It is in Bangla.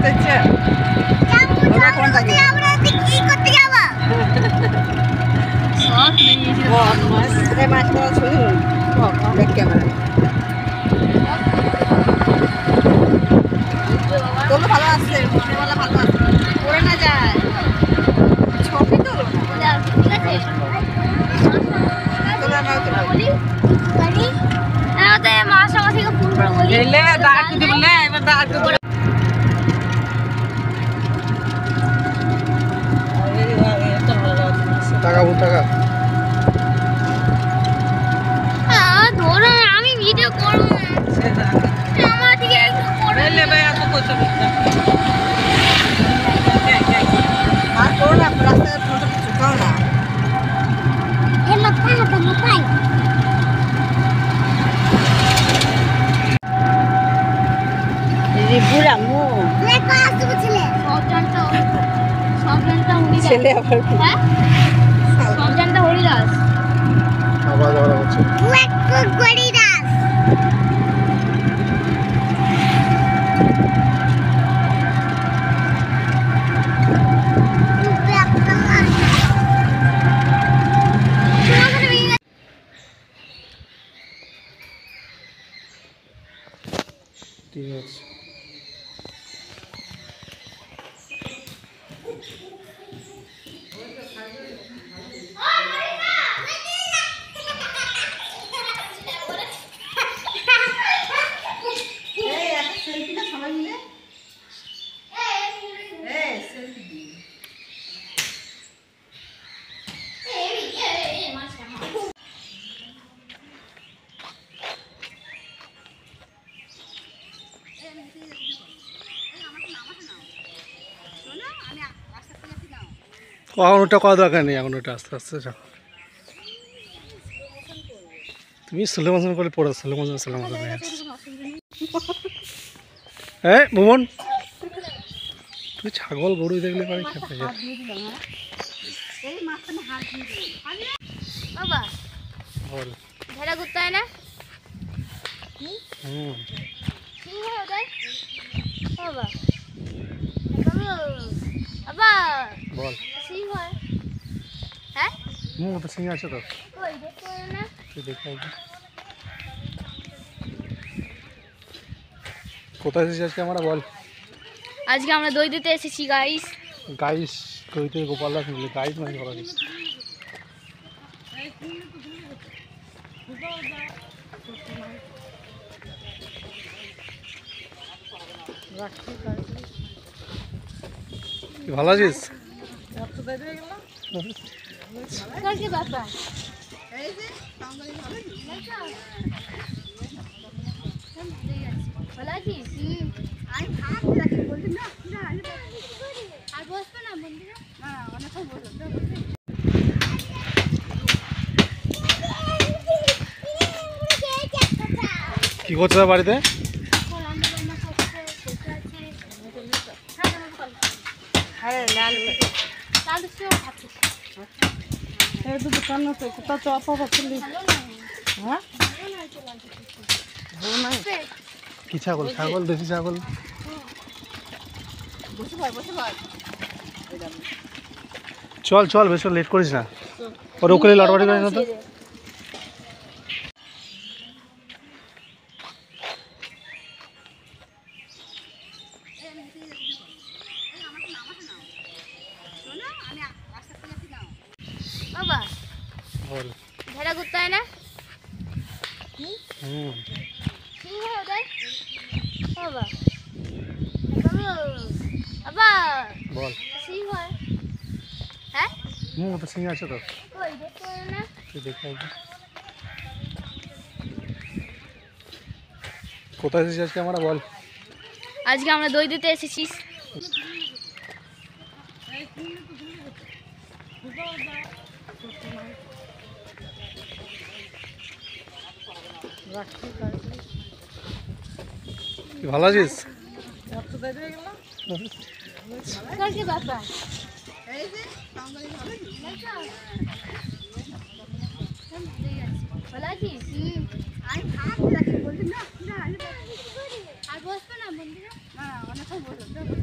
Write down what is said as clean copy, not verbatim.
দিচ্ছে ওটা কোন জায়গায় আমরা কি করতে যাব সব নিয়েছি মাছ এই মাছগুলো ছবি ব্যাক ক্যামেরা তোলো ভালো আছে ফোনওয়ালা ভালো আছে পড়ে না যায় ছবি তোলো না ঠিক আছে তোলো না তো বলি বলি না তো মাছ আমার থেকে ফোন করে বলি এলে দাঁড় দিতে বলে এবার দাঁড় দিতে টাকা টাকা ধরো আমি ভিডিও করব আমার দিকে একটু করে লে ভাই এত কষ্ট করতে আর করো না রাস্তায় ফটো ঝুকাও না এ মাথা হাতে মাথায় এই বুড়া মো লে কাজ বুঝলে সব জানতা উনি ছেলে আবার হ্যাঁ সব জানতা হরিদাস আবার আবার হচ্ছে ব্ল্যাক হরিদাস ঠিক আছে এখন ওটা করা দরকার নেই এখন ওটা আস্তে আস্তে যাও তুমি স্লো মোশন করে পড়ো স্লো মোশন হ্যাঁ মোমন তুই ছাগল গরু দেখলে পারে খেতে যায় বাবা বল ভেড়া ঘুরতে হয় না কি হয় ওটাই বাবা বাবা বল সিং হয় হ্যাঁ তো সিং আছে তো কই দেখো না তুই দেখাই কোথায় এসেছিস আজকে আমরা বল আজকে আমরা দই দিতে এসেছি গাইস গাইস দই থেকে গোপাল দাস মিলে গাইস মানে বলা গেছে ভালো আছিস কালকে বাবা এই যে সামনে ভালো ভালো আছিস আমি ভাত রাখি বলছি না আর বসবে না মন্দিরে না অনেকক্ষণ বসে কি করছো বাড়িতে কি ছাগল ছাগল দেশি ছাগল চল চল বেশ লেট করিস না ওর ওখানে লড়বাড়ি করিস না তো বাবা বল ভেড়া ঘুরতে হয় না সিং হয় ওটাই বাবা বাবা বল সিং হয় হ্যাঁ তো সিং আছে তো কই দেখো না তুই দেখাই কোথায় এসেছিস আজকে আমরা বল আজকে আমরা দই দিতে এসেছি ভালো আছিস কালকে বাবা এই যে সামনে ভালো আছিস আমি ভাত রাখি বলছি না আর বসবে না মন্দিরে না অনেকক্ষণ বসে